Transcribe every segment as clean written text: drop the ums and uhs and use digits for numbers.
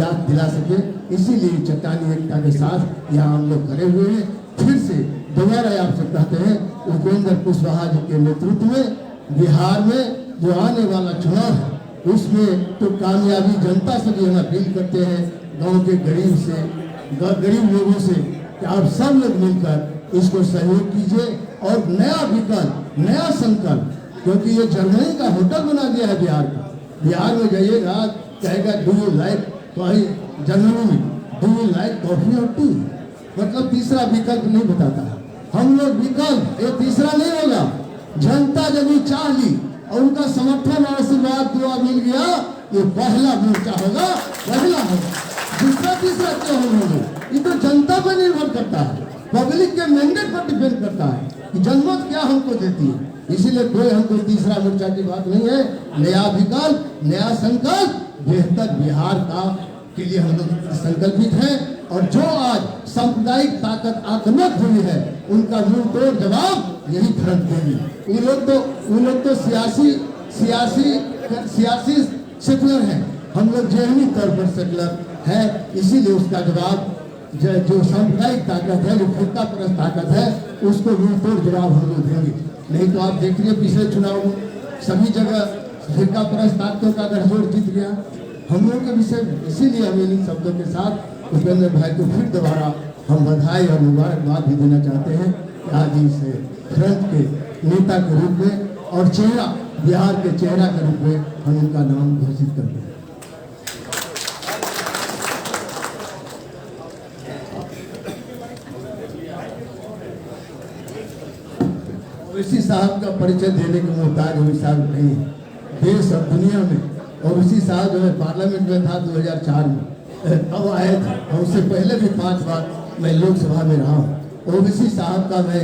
निजात दिला सके। इसीलिए चट्टानी एकता के साथ यहाँ हम लोग खड़े हुए हैं। फिर से दोबारा आपसे कहते हैं, उपेंद्र कुशवाहा जी के नेतृत्व में बिहार में जो आने वाला चुनाव है उसमें तो कामयाबी जनता से भी हम अपील करते हैं, गांव के गरीब लोगों से कि आप सब लोग मिलकर इसको सहयोग कीजिए और नया विकल्प, नया संकल्प, क्योंकि ये जर्मनी का होटल बना दिया है बिहार का। बिहार में जाइएगा, कहेगा डू यू लाइक, जर्मनी में डू यू लाइक कॉफी और टी, मतलब तीसरा विकल्प नहीं बताता है। हम लोग विकल्प, ये तीसरा नहीं होगा। जनता जब भी चाह ली और उनका समर्थन और आशीर्वाद दुआ मिल गया, ये पहला मोर्चा होगा, पहला होगा। दूसरा तीसरा क्यों होंगे, ये तो जनता पर निर्भर करता है, पब्लिक के मैंडेट पर डिपेंड करता है कि जनमत क्या हमको देती है। इसीलिए कोई हमको तीसरा मोर्चा की बात नहीं है। नया विकल्प, नया संकल्प, बेहतर बिहार का के लिए हम लोग संकल्पित हैं। और जो आज सांप्रदायिक ताकत आक्रामक हुई है, उनका मुंह तोड़ जवाब यही फ्रंट देगी। उन लोग तो सियासी सेकुलर हैं, हम लोग जहनी तौर पर सेकुलर है। इसीलिए उसका जवाब जो सांप्रदायिक ताकत है, जो फिरका परस्त ताकत है, उसको मुंह तोड़ जवाब हम लोग देंगे। नहीं तो आप देख रहे पिछले चुनाव में सभी जगह फिरका परस्त ताकतों का गठजोड़ जीत गया हम लोगों के विषय में। इसीलिए हम इन शब्दों के साथ उपेंद्र भाई को फिर दोबारा हम बधाई और मुबारकबाद भी देना चाहते हैं कि आज इस फ्रंट के नेता के रूप में और चेहरा, बिहार के चेहरा के रूप में हम उनका नाम घोषित करते हैं। ओवैसी साहब का परिचय देने के मोहताज ओवैसी साहब नहीं है देश और दुनिया में। ओवैसी साहब जो है पार्लियामेंट में था 2004 में, तब आए थे, और उससे पहले भी 5 बार मैं लोकसभा में रहा हूँ। ओवैसी साहब का मैं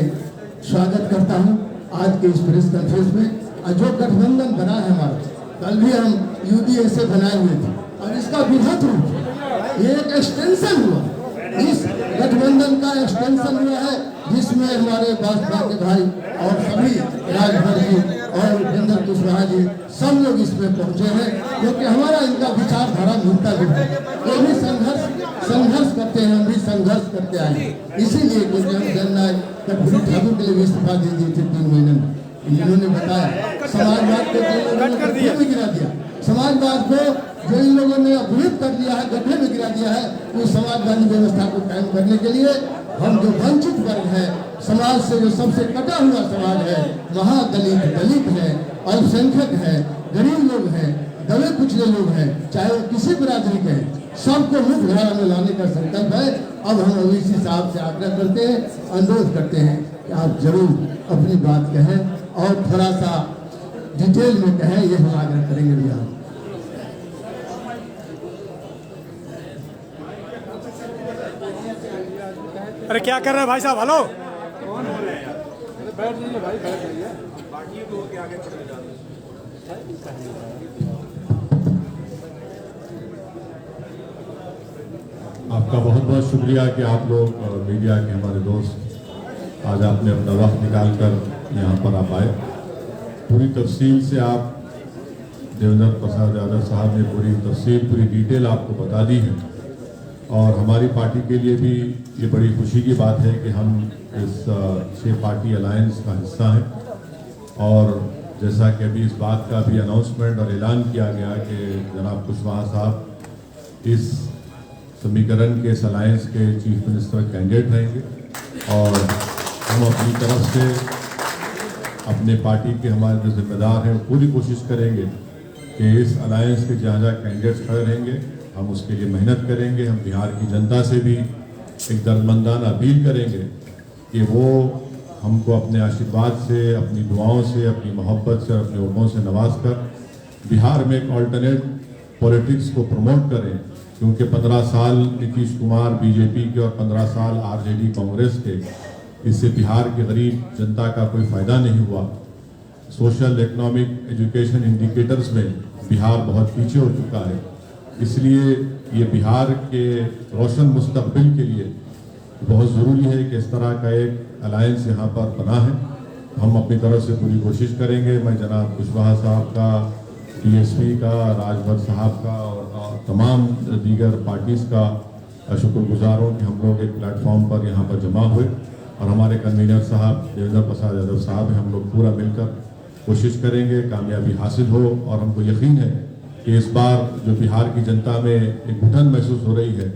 स्वागत करता हूँ आज के इस प्रेस कॉन्फ्रेंस में। जो गठबंधन बना है हमारा, कल भी हम यूडीए से बनाए हुए थे, और इसका विधत रूप ये एक एक्सटेंशन हुआ, इस गठबंधन का एक्सटेंशन हुआ है, जिसमें हमारे भाजपा के भाई और सभी राजभर जी और उपेंद्र कुशवाहा जी सब लोग इसमें पहुंचे हैं, क्योंकि हमारा इनका विचारधारा मिलता जुलता है। वो भी संघर्ष करते हैं, हम भी संघर्ष करते आए। इसीलिए क्योंकि हम जननायक कर्पूरी ठाकुर के लिए इस्तीफा दे दिए थे 3 महीने में। इन्होंने बताया समाजवाद को गिरा दिया, समाजवाद को जो इन लोगों ने अपहृत कर लिया है, गड्ढे में गिरा दिया है, उस समाजवादी व्यवस्था को कायम करने के लिए हम जो वंचित वर्ग है, समाज से जो सबसे कटा हुआ समाज है, महादलित, दलित है, अल्पसंख्यक है, गरीब लोग हैं, दबे कुचले लोग हैं, चाहे वो किसी बिरादरी के हैं, सबको मुख्य धारा में लाने का संकल्प है। अब हम ओवैसी साहब से आग्रह करते हैं, अनुरोध करते हैं कि आप जरूर अपनी बात कहें और थोड़ा सा डिटेल में कहें, ये हम आग्रह करेंगे भैया। अरे क्या कर रहे हैं भाई साहब, हेलो। बैठ जाइए भाई, बैठ जाइए, बाकी लोग के आगे चले जाते हैं। आपका बहुत बहुत शुक्रिया कि आप लोग मीडिया के हमारे दोस्त आज आपने अपना वक्त निकाल कर यहाँ पर आप आए। पूरी तफसील से आप देवेंद्र प्रसाद यादव साहब ने पूरी तफसील, पूरी डिटेल आपको बता दी है, और हमारी पार्टी के लिए भी ये बड़ी खुशी की बात है कि हम इस 6 पार्टी अलायंस का हिस्सा हैं। और जैसा कि अभी इस बात का भी अनाउंसमेंट और ऐलान किया गया कि जनाब कुशवाहा साहब इस समीकरण के, इस अलायंस के चीफ मिनिस्टर कैंडिडेट रहेंगे, और हम अपनी तरफ से अपने पार्टी के हमारे जो जिम्मेदार हैं पूरी कोशिश करेंगे कि इस अलायंस के जहाँ जहाँ कैंडिडेट्स खड़े रहेंगे हम उसके लिए मेहनत करेंगे। हम बिहार की जनता से भी एक दर्दमंदाना अपील करेंगे कि वो हमको अपने आशीर्वाद से, अपनी दुआओं से, अपनी मोहब्बत से, अपने वोटों से नवाज कर बिहार में एक ऑल्टरनेट पॉलिटिक्स को प्रमोट करें। क्योंकि 15 साल नीतीश कुमार बीजेपी के और 15 साल आरजेडी कांग्रेस के, इससे बिहार के गरीब जनता का कोई फ़ायदा नहीं हुआ। सोशल, इकोनॉमिक, एजुकेशन इंडिकेटर्स में बिहार बहुत पीछे हो चुका है। इसलिए ये बिहार के रोशन मुस्तकबिल के लिए बहुत ज़रूरी है कि इस तरह का एक अलायंस यहाँ पर बना है। हम अपनी तरफ से पूरी कोशिश करेंगे। मैं जनाब कुशवाहा साहब का, डीएसपी का, राजभर साहब का और तमाम दीगर पार्टीज़ का शुक्रगुजार हूँ कि हम लोग एक प्लेटफॉर्म पर यहाँ पर जमा हुए और हमारे कन्वीनर साहब देवेंद्र प्रसाद यादव साहब हैं, हम लोग पूरा मिलकर कोशिश करेंगे कामयाबी हासिल हो। और हमको यकीन है कि इस बार जो बिहार की जनता में एक घुटन महसूस हो रही है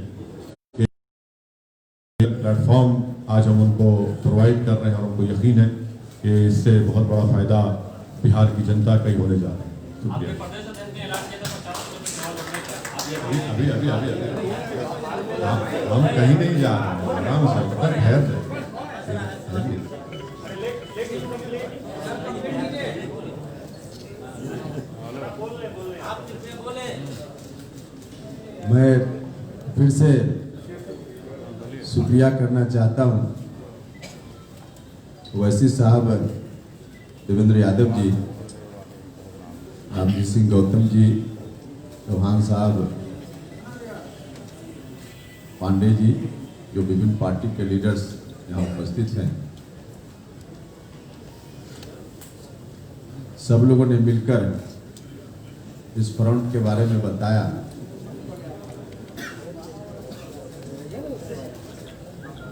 कि प्लेटफॉर्म आज हम उनको प्रोवाइड कर रहे हैं और हमको यकीन है कि इससे बहुत बड़ा फायदा बिहार की जनता का ही होने जा रहा है। शुक्रिया। अभी अभी अभी अभी हम कहीं नहीं जा रहे हैं, आराम से तक है। मैं फिर से शुक्रिया करना चाहता हूं ओवैसी साहब, देवेंद्र यादव जी, रामजी सिंह गौतम जी, चौहान साहब, पांडे जी, जो विभिन्न पार्टी के लीडर्स यहाँ उपस्थित हैं। सब लोगों ने मिलकर इस फ्रंट के बारे में बताया।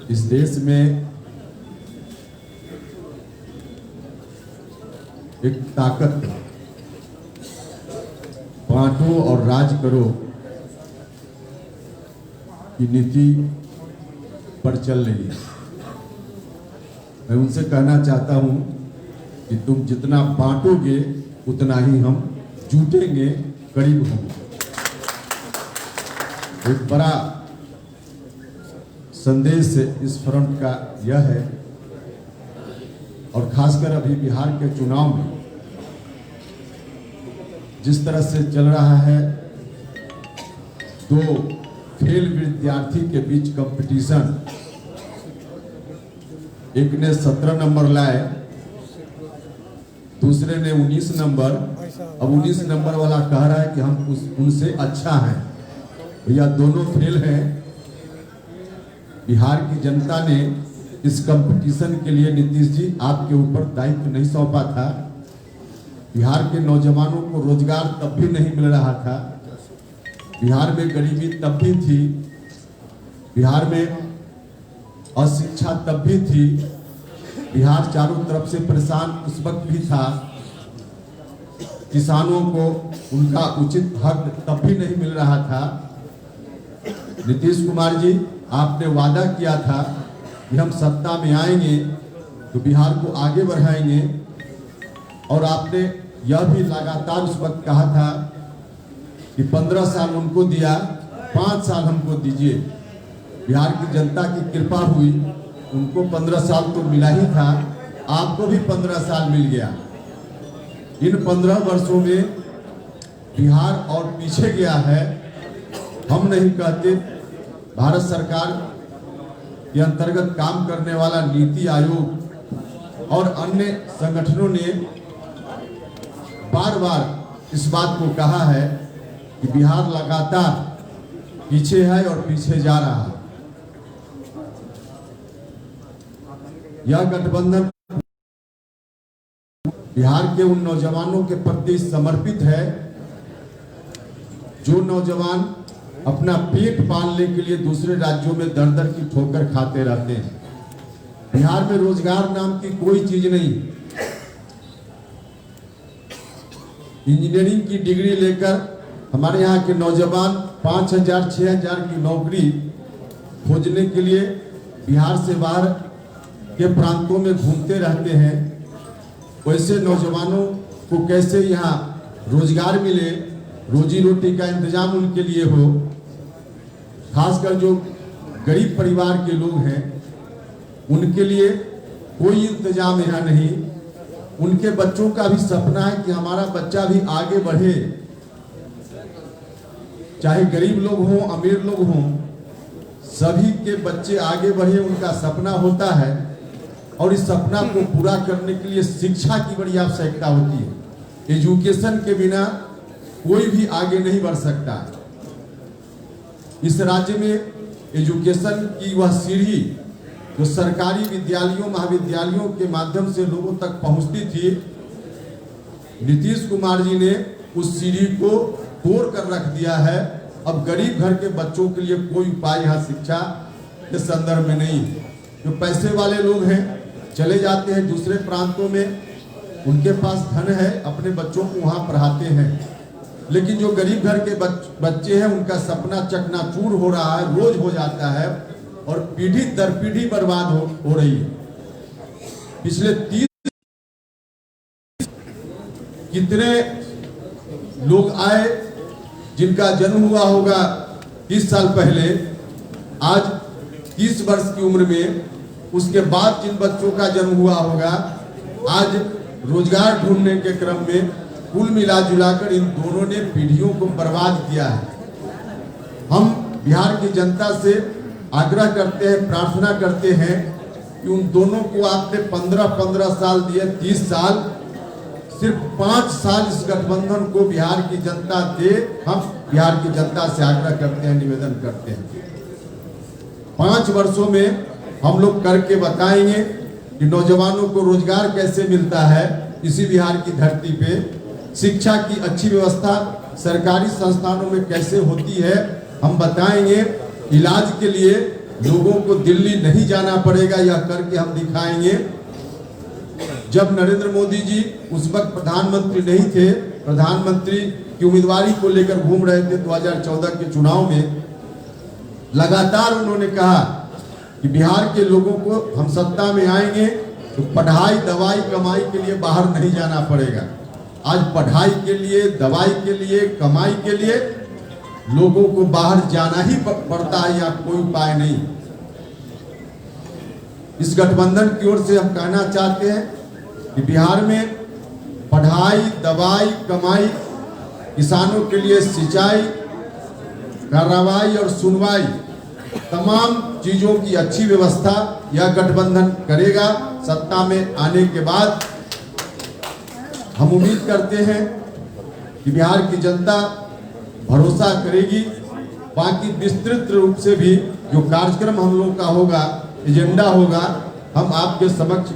इस देश में एक ताकत बांटो और राज करो की नीति पर चल रही है। मैं उनसे कहना चाहता हूं कि तुम जितना बांटोगे उतना ही हम जुटेंगे, करीब होंगे। एक बड़ा संदेश इस फ्रंट का यह है, और खासकर अभी बिहार के चुनाव में जिस तरह से चल रहा है, दो फेल विद्यार्थी के बीच कंपटीशन, एक ने 17 नंबर लाए, दूसरे ने 19 नंबर। अब 19 नंबर वाला कह रहा है कि हम उनसे अच्छा हैं। भैया दोनों फेल हैं। बिहार की जनता ने इस कंपटीशन के लिए नीतीश जी आपके ऊपर दायित्व नहीं सौंपा था। बिहार के नौजवानों को रोजगार तब भी नहीं मिल रहा था, बिहार में गरीबी तब भी थी, बिहार में अशिक्षा तब भी थी, बिहार चारों तरफ से परेशान उस वक्त भी था, किसानों को उनका उचित हक तब भी नहीं मिल रहा था। नीतीश कुमार जी, आपने वादा किया था कि हम सत्ता में आएंगे तो बिहार को आगे बढ़ाएंगे, और आपने यह भी लगातार उस वक्त कहा था कि 15 साल उनको दिया, 5 साल हमको दीजिए। बिहार की जनता की कृपा हुई, उनको 15 साल तो मिला ही था, आपको भी 15 साल मिल गया। इन 15 वर्षों में बिहार और पीछे गया है। हम नहीं कहते, भारत सरकार के अंतर्गत काम करने वाला नीति आयोग और अन्य संगठनों ने बार बार इस बात को कहा है कि बिहार लगातार पीछे है और पीछे जा रहा है। यह गठबंधन बिहार के उन नौजवानों के प्रति समर्पित है जो नौजवान अपना पेट पालने के लिए दूसरे राज्यों में दर दर की ठोकर खाते रहते हैं। बिहार में रोजगार नाम की कोई चीज नहीं। इंजीनियरिंग की डिग्री लेकर हमारे यहाँ के नौजवान 5,000 6,000 की नौकरी खोजने के लिए बिहार से बाहर के प्रांतों में घूमते रहते हैं। वैसे नौजवानों को कैसे यहाँ रोजगार मिले, रोजी रोटी का इंतजाम उनके लिए हो, खासकर जो गरीब परिवार के लोग हैं उनके लिए कोई इंतजाम यहाँ नहीं। उनके बच्चों का भी सपना है कि हमारा बच्चा भी आगे बढ़े, चाहे गरीब लोग हों अमीर लोग हों, सभी के बच्चे आगे बढ़े, उनका सपना होता है। और इस सपना को पूरा करने के लिए शिक्षा की बड़ी आवश्यकता होती है। एजुकेशन के बिना कोई भी आगे नहीं बढ़ सकता। इस राज्य में एजुकेशन की वह सीढ़ी जो सरकारी विद्यालयों महाविद्यालयों के माध्यम से लोगों तक पहुंचती थी, नीतीश कुमार जी ने उस सीढ़ी को तोड़ कर रख दिया है अब गरीब घर के बच्चों के लिए कोई उपाय यहाँ शिक्षा के संदर्भ में नहीं। जो पैसे वाले लोग हैं चले जाते हैं दूसरे प्रांतों में, उनके पास धन है, अपने बच्चों को वहाँ पढ़ाते हैं, लेकिन जो गरीब घर के बच्चे हैं उनका सपना चकनाचूर हो रहा है, रोज हो जाता है और पीढ़ी दर पीढ़ी बर्बाद हो रही है। पिछले 30 कितने लोग आए जिनका जन्म हुआ होगा 30 साल पहले, आज 30 वर्ष की उम्र में, उसके बाद जिन बच्चों का जन्म हुआ होगा आज रोजगार ढूंढने के क्रम में, कुल मिला जुलाकर इन दोनों ने पीढ़ियों को बर्बाद किया है। हम बिहार की जनता से आग्रह करते हैं, प्रार्थना करते हैं कि उन दोनों को आपने 15-15 साल दिए, 30 साल, सिर्फ 5 साल इस गठबंधन को बिहार की जनता दे। हम बिहार की जनता से आग्रह करते हैं, निवेदन करते हैं, 5 वर्षों में हम लोग करके बताएंगे कि नौजवानों को रोजगार कैसे मिलता है इसी बिहार की धरती पे, शिक्षा की अच्छी व्यवस्था सरकारी संस्थानों में कैसे होती है हम बताएंगे, इलाज के लिए लोगों को दिल्ली नहीं जाना पड़ेगा, यह करके हम दिखाएंगे। जब नरेंद्र मोदी जी उस वक्त प्रधानमंत्री नहीं थे, प्रधानमंत्री की उम्मीदवारी को लेकर घूम रहे थे 2014 के चुनाव में, लगातार उन्होंने कहा कि बिहार के लोगों को हम सत्ता में आएंगे तो पढ़ाई दवाई कमाई के लिए बाहर नहीं जाना पड़ेगा। आज पढ़ाई के लिए, दवाई के लिए, कमाई के लिए लोगों को बाहर जाना ही पड़ता है, या कोई उपाय नहीं। इस गठबंधन की ओर से हम कहना चाहते हैं कि बिहार में पढ़ाई, दवाई, कमाई, किसानों के लिए सिंचाई, कार्रवाई और सुनवाई, तमाम चीजों की अच्छी व्यवस्था यह गठबंधन करेगा। सत्ता में आने के बाद हम उम्मीद करते हैं कि बिहार की जनता भरोसा करेगी। बाकी विस्तृत रूप से भी जो कार्यक्रम हम लोग का होगा, एजेंडा होगा, हम आपके समक्ष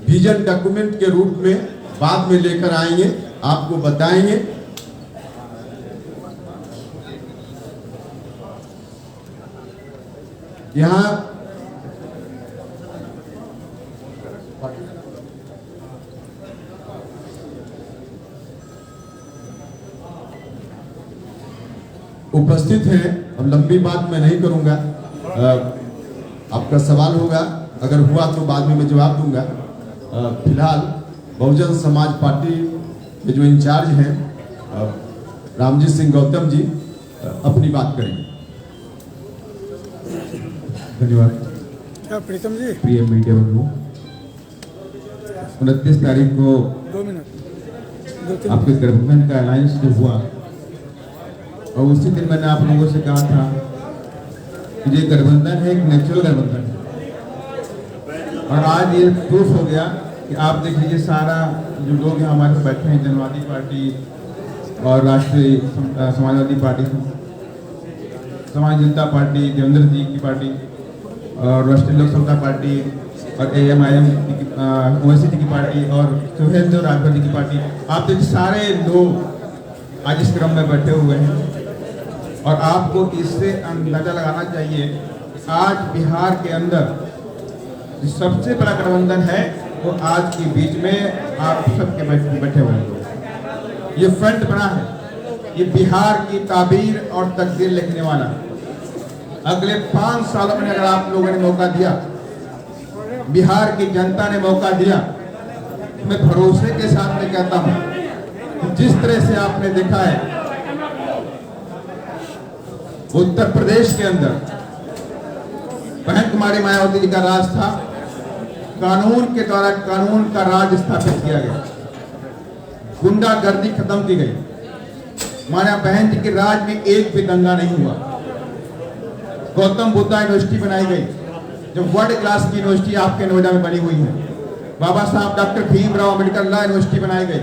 विजन डॉक्यूमेंट के रूप में बाद में लेकर आएंगे, आपको बताएंगे। यहाँ उपस्थित हैं, अब लंबी बात मैं नहीं करूंगा, आपका सवाल होगा, अगर हुआ तो बाद में मैं जवाब दूंगा। फिलहाल बहुजन समाज पार्टी के जो इंचार्ज हैं रामजी सिंह गौतम जी अपनी बात करेंगे। धन्यवाद। क्या प्रीतम जी? प्रिय मीडिया बंधु, 29 तारीख को 2 मिनट आपके गठबंधन का अलायंस जो हुआ, और उसी दिन मैंने आप लोगों से कहा था कि ये गठबंधन है, एक नेचुरल गठबंधन है, और आज ये प्रूफ हो गया कि आप देख लीजिए सारा जो लोग हैं हमारे साथ बैठे हैं, जनवादी पार्टी और राष्ट्रीय समाजवादी पार्टी, समाज जनता पार्टी, देवेंद्र जी की पार्टी और राष्ट्रीय लोक समता पार्टी और AMIM ओवैसी की पार्टी और सुहेल देव राजभर जी की पार्टी, आप देखिए सारे लोग आज इस क्रम में बैठे हुए हैं। और आपको इससे अंदाजा लगाना चाहिए आज बिहार के अंदर जो सबसे बड़ा गठबंधन है वो आज के बीच में आप सबके बैठे हुए हैं। ये फ्रंट बना है, ये बिहार की ताबीर और तकदीर लिखने वाला। अगले 5 सालों में अगर आप लोगों ने मौका दिया, बिहार की जनता ने मौका दिया, मैं भरोसे के साथ में कहता हूं, जिस तरह से आपने देखा है उत्तर प्रदेश के अंदर बहन कुमारी मायावती जी का राज था, कानून के द्वारा कानून का राज स्थापित किया गया, गुंडागर्दी खत्म की गई, माया बहन जी के राज में एक भी दंगा नहीं हुआ, गौतम बुद्धा यूनिवर्सिटी बनाई गई जो वर्ल्ड क्लास की यूनिवर्सिटी आपके नोएडा में बनी हुई है, बाबा साहब doctor Bhimrao Ambedkar law university बनाई गई,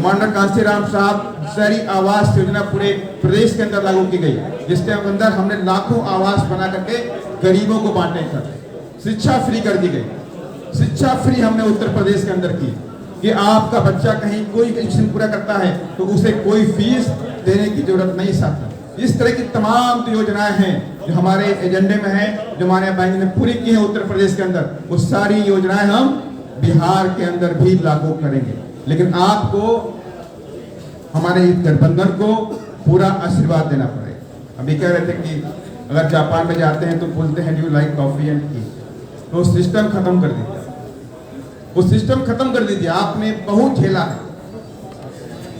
मॉडर्न कांसीराम साहब शहरी आवास योजना पूरे प्रदेश के अंदर लागू की गई, जिसके अंदर हमने लाखों आवास बना करके गरीबों को बांटने का, शिक्षा फ्री कर दी गई, शिक्षा फ्री हमने उत्तर प्रदेश के अंदर की। कि आपका बच्चा कहीं कोई एजुकेशन पूरा करता है तो उसे कोई फीस देने की जरूरत नहीं साथ। इस तरह की तमाम योजनाएं हैं जो हमारे एजेंडे में है, जो हमारे बैंक ने पूरी की है उत्तर प्रदेश के अंदर, वो सारी योजनाएं हम बिहार के अंदर भी लागू करेंगे। लेकिन आपको हमारे इस गठबंधन को पूरा आशीर्वाद देना पड़ेगा। अभी कह रहे थे कि अगर जापान में जाते हैं तो बोलते हैं do like coffee and T, तो सिस्टम खत्म कर दीजिए, वो सिस्टम खत्म कर दीजिए। आपने बहुत झेला है,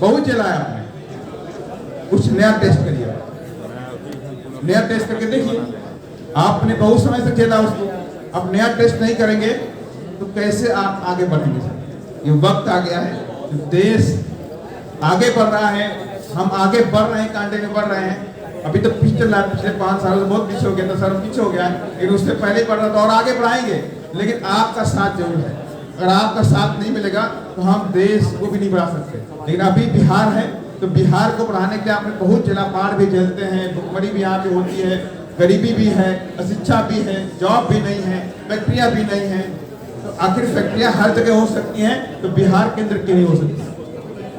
बहुत झेला है आपने, कुछ नया टेस्ट करिए, नया टेस्ट करके देखिए। आपने बहुत समय से झेला उसको, अब नया टेस्ट नहीं करेंगे तो कैसे आप आगे बढ़ेंगे सर? ये वक्त आ गया है, देश आगे बढ़ रहा है, हम आगे बढ़ रहे हैं, कांटे में बढ़ रहे हैं। अभी तो पिछले 5 सालों से बहुत पीछे हो गया था सर, पीछे हो गया है, लेकिन उससे पहले ही बढ़ रहा था और आगे बढ़ाएंगे। लेकिन आपका साथ जरूर है, अगर आपका साथ नहीं मिलेगा तो हम देश को भी नहीं बढ़ा सकते। लेकिन अभी बिहार है तो बिहार को बढ़ाने के लिए आपने बहुत झेला, बाढ़ भी झेलते हैं, भुखमरी भी यहाँ पे होती है, गरीबी भी है, अशिक्षा भी है, जॉब भी नहीं है, फैक्ट्रियाँ भी नहीं है। तो आखिर फैक्ट्रियाँ हर जगह हो सकती हैं तो बिहार के अंदर क्यों नहीं हो सकती?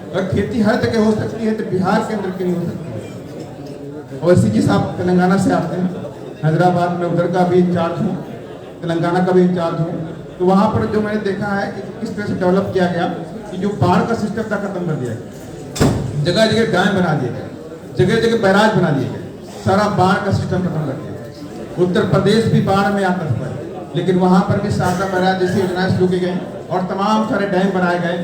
अगर खेती हर जगह हो सकती है तो बिहार के अंदर क्यों नहीं हो सकती? और इसी के साथ तेलंगाना से आते हैं, हैदराबाद में उधर का भी इंचार्ज हूँ, तेलंगाना का भी इंचार्ज हूँ। तो वहाँ पर जो मैंने देखा है कि किस तरह से डेवलप किया गया कि जो बाढ़ का सिस्टम था खत्म कर दिया गया, जगह जगह डैम बना दिए गए, जगह जगह बैराज बना दिए गए, सारा बाढ़ का सिस्टम खत्म कर दिया। उत्तर प्रदेश भी बाढ़ में आता था, लेकिन वहाँ पर भी शारदा बैराज जैसी योजनाएं शुरू की गई और तमाम सारे डैम बनाए गए,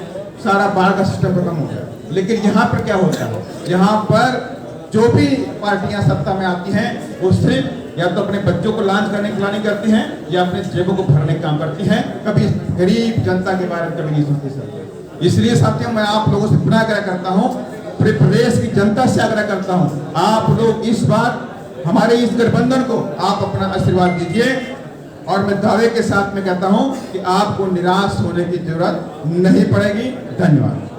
सारा बाढ़ का सिस्टम खत्म हो गया। लेकिन यहाँ पर क्या होता है, यहाँ पर जो भी पार्टियां सत्ता में आती हैं वो सिर्फ या तो अपने बच्चों को लॉन्च करने की प्लानिंग करती हैं या अपने जेबों को भरने का काम करती हैं, कभी गरीब जनता के बारे में कभी नहीं सोचती सर। इसलिए साथियों मैं आप लोगों से पुनः आग्रह करता हूँ, पूरे प्रदेश की जनता से आग्रह करता हूँ, आप लोग इस बार हमारे इस गठबंधन को आप अपना आशीर्वाद दीजिए। और मैं दावे के साथ में कहता हूँ कि आपको निराश होने की जरूरत नहीं पड़ेगी। धन्यवाद।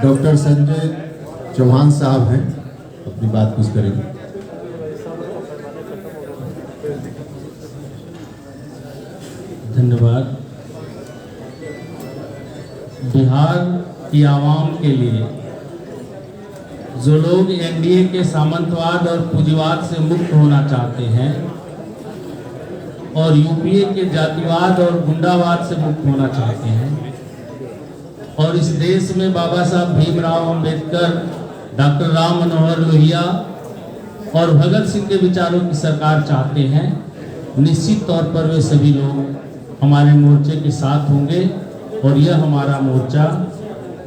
डॉक्टर संजय चौहान साहब हैं, अपनी बात कुछ करेंगे। धन्यवाद। बिहार की आवाम के लिए जो लोग एनडीए के सामंतवाद और पूंजीवाद से मुक्त होना चाहते हैं और यूपीए के जातिवाद और गुंडावाद से मुक्त होना चाहते हैं और इस देश में बाबा साहब भीमराव अंबेडकर, डॉक्टर राम मनोहर लोहिया और भगत सिंह के विचारों की सरकार चाहते हैं, निश्चित तौर पर वे सभी लोग हमारे मोर्चे के साथ होंगे और यह हमारा मोर्चा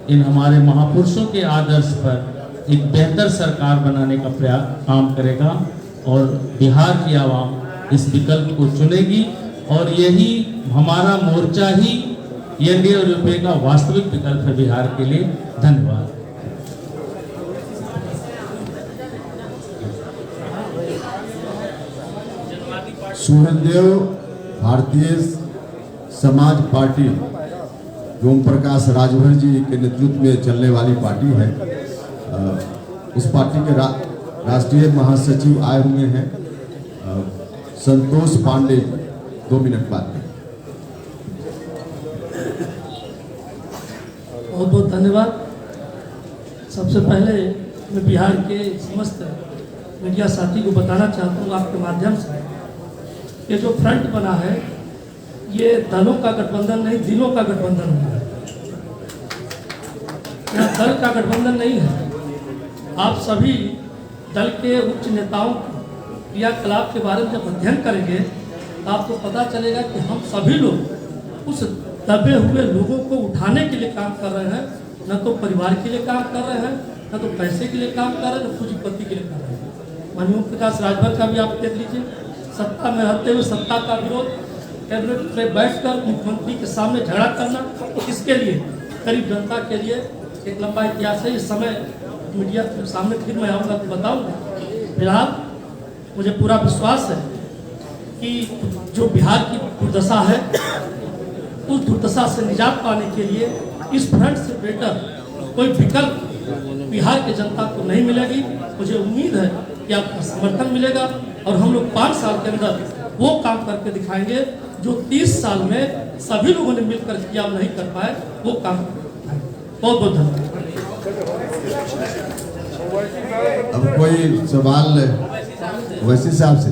इन हमारे महापुरुषों के आदर्श पर एक बेहतर सरकार बनाने का काम करेगा और बिहार की आवाम इस विकल्प को चुनेगी और यही हमारा मोर्चा ही एनडीए और यूपीए का वास्तविक विकल्प है बिहार के लिए। धन्यवाद। सूर्यदेव भारतीय समाज पार्टी ओम प्रकाश राजभर जी के नेतृत्व में चलने वाली पार्टी है। उस पार्टी के राष्ट्रीय महासचिव आए हुए हैं संतोष पांडे, 2 मिनट बाद में। बहुत बहुत धन्यवाद। सबसे पहले मैं बिहार के समस्त मीडिया साथी को बताना चाहता हूँ आपके माध्यम से, ये जो फ्रंट बना है ये दलों का गठबंधन नहीं, दिलों का गठबंधन हुआ है। यहाँ दल का गठबंधन नहीं है। आप सभी दल के उच्च नेताओं क्रियाकलाप के बारे में जब अध्ययन करेंगे तो आपको पता चलेगा कि हम सभी लोग उस दबे हुए लोगों को उठाने के लिए काम कर रहे हैं, न तो परिवार के लिए काम कर रहे हैं, न तो पैसे के लिए काम कर रहे हैं, न पूंजीपति के लिए कर रहे हैं। माननीय ओम प्रकाश राजभर का भी आप देख लीजिए, सत्ता में रहते हुए सत्ता का विरोध, कैबिनेट में बैठकर मुख्यमंत्री के सामने झगड़ा करना, इसके लिए गरीब जनता के लिए एक लंबा इतिहास है। इस समय मीडिया के सामने फिर मैं आऊँगा तो बताऊँगा। फिलहाल मुझे पूरा विश्वास है कि जो बिहार की दुर्दशा है उस दुर्दशा से निजात पाने के लिए इस फ्रंट से बेटर कोई विकल्प बिहार की जनता को नहीं मिलेगी। मुझे उम्मीद है कि आपका समर्थन मिलेगा और हम लोग 5 साल के अंदर वो काम करके दिखाएंगे जो 30 साल में सभी लोगों ने मिलकर किया नहीं कर पाए, वो काम बहुत बहुत धन्यवाद। अब कोई सवाल वैसे साहब से?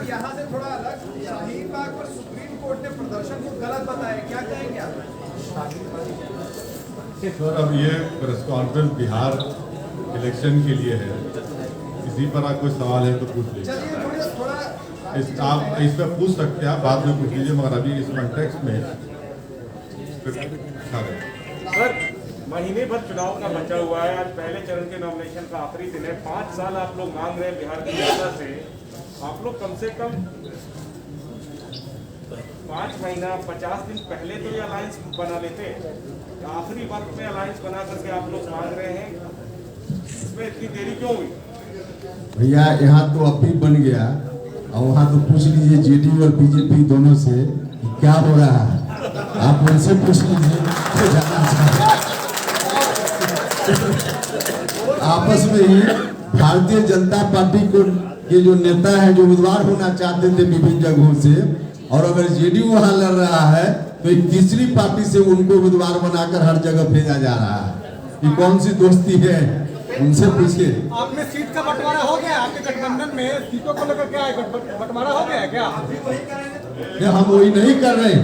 यहाँ से थोड़ा अलग, शाहीन बाग पर सुप्रीम कोर्ट ने प्रदर्शन को गलत बताया, क्या कहेंगे आप? सर, अब ये प्रेस कॉन्फ्रेंस बिहार इलेक्शन के लिए है, इसी पर आप कोई सवाल है तो पूछ लीजिए। आप इस पर पूछ सकते हैं, बाद में पूछ लीजिए, मगर अभी इस कॉन्टेक्स्ट में सर, महीने भर चुनाव का बचा हुआ है, आज पहले चरण के नॉमिनेशन का आखिरी दिन है। 5 साल आप लोग मांग रहे हैं बिहार की जनता से, आप लोग कम से कम 5 महीना 50 दिन पहले तो ये अलायंस बना लेते। आखिरी वक्त में अलायंस बना करके आप लोग मांग रहे हैं, इसमें इतनी देरी क्यों हुई? भैया यहाँ तो अब भी बन गया, और वहाँ तो पूछ लीजिए जेडीयू और बीजेपी दोनों से क्या हो रहा है, आप उनसे पूछ लीजिए तो जाना चाहिए। आपस में ही भारतीय जनता पार्टी को ये जो नेता है जो उम्मीदवार होना चाहते थे विभिन्न जगहों से, और अगर जेडीयू वहां लड़ रहा है तो एक तीसरी पार्टी से उनको उम्मीदवार बनाकर हर जगह भेजा जा रहा है। ये कौन सी दोस्ती है, उनसे पूछिए। आप में सीट का बंटवारा हो गया, आपके गठबंधन में सीटों को लेकर क्या है, बंटवारा हो गया है क्या? हम वही नहीं कर रहे,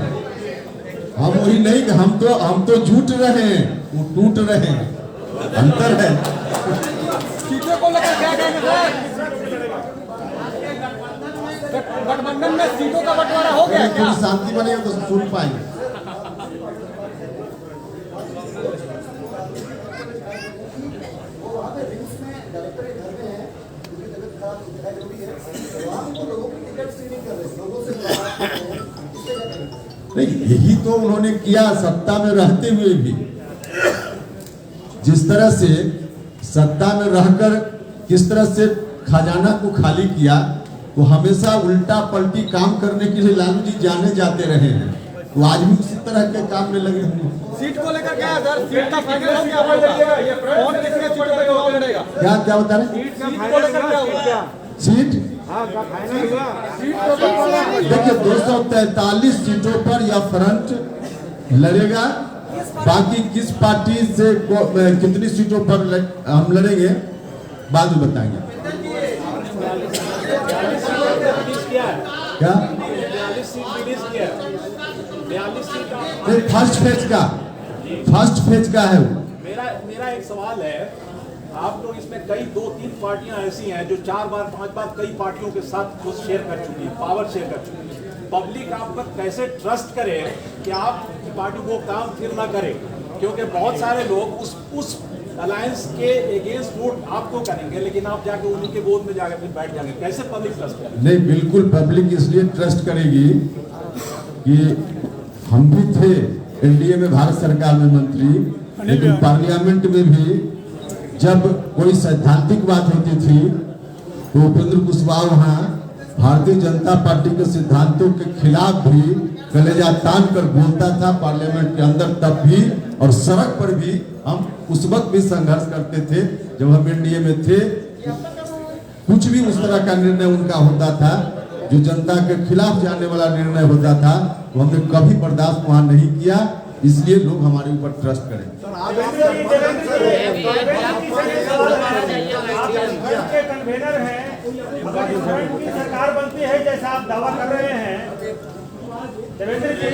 हम वही नहीं, हम तो जुट रहे हैं, वो टूट रहे हैं, अंतर है। सीटों को लेकर क्या कहेंगे सर? गठबंधन में सीटों का बंटवारा हो गया क्या? शांति बनेगा तो सुन पाएंगे। नहीं, यही तो उन्होंने किया सत्ता में रहते हुए भी। जिस तरह से सत्ता में रहकर किस तरह से खजाना को खाली किया, तो हमेशा उल्टा पलटी काम करने के लिए लालू जी जाने जाते रहे हैं, तो आज भी उसी तरह के काम में लगे हुए। सीट को लेकर क्या है सर? सीट का फाइनल हो गया, कौन कितने सीटों पे चुनाव लड़ेगा? क्या बता रहे? सीट को लेकर क्या हुआ? सीट देखिए 243 सीटों पर यह फ्रंट लड़ेगा, बाकी किस पार्टी से कितनी सीटों पर हम लड़ेंगे बाद में बताएंगे। क्या फर्स्ट फेज का है वो। मेरा एक सवाल है, आप लोग इसमें कई 2-3 पार्टियां ऐसी हैं जो 4 बार 5 बार कई पार्टियों के साथ खुद शेयर कर चुकी है, पावर शेयर कर चुकी है। पब्लिक आप पर कैसे ट्रस्ट करे कि आपकी पार्टी वो काम फिर ना करे, क्योंकि बहुत सारे लोग उस अलायंस के अगेंस्ट वोट आपको करेंगे, लेकिन आप जाके उनके गोद में जाकर फिर बैठ जाएंगे। कैसे पब्लिक ट्रस्ट करेगी? नहीं, बिल्कुल पब्लिक इसलिए ट्रस्ट करेगी कि हम भी थे एनडीए में, भारत सरकार में मंत्री, लेकिन पार्लियामेंट में भी जब कोई सैद्धांतिक बात होती थी तो उपेंद्र कुशवाहा वहाँ भारतीय जनता पार्टी के सिद्धांतों के खिलाफ भी कलेजा तान कर बोलता था पार्लियामेंट के अंदर, तब भी, और सड़क पर भी हम उस वक्त भी संघर्ष करते थे जब हम एनडीए में थे। कुछ भी उस तरह का निर्णय उनका होता था जो जनता के खिलाफ जाने वाला निर्णय होता था, तो हमने कभी बर्दाश्त वहां नहीं किया, इसलिए लोग हमारे ऊपर ट्रस्ट करें। कन्वेनर हैं, सरकार बनती है जैसा आप दावा कर रहे हैं, देवेंद्र जी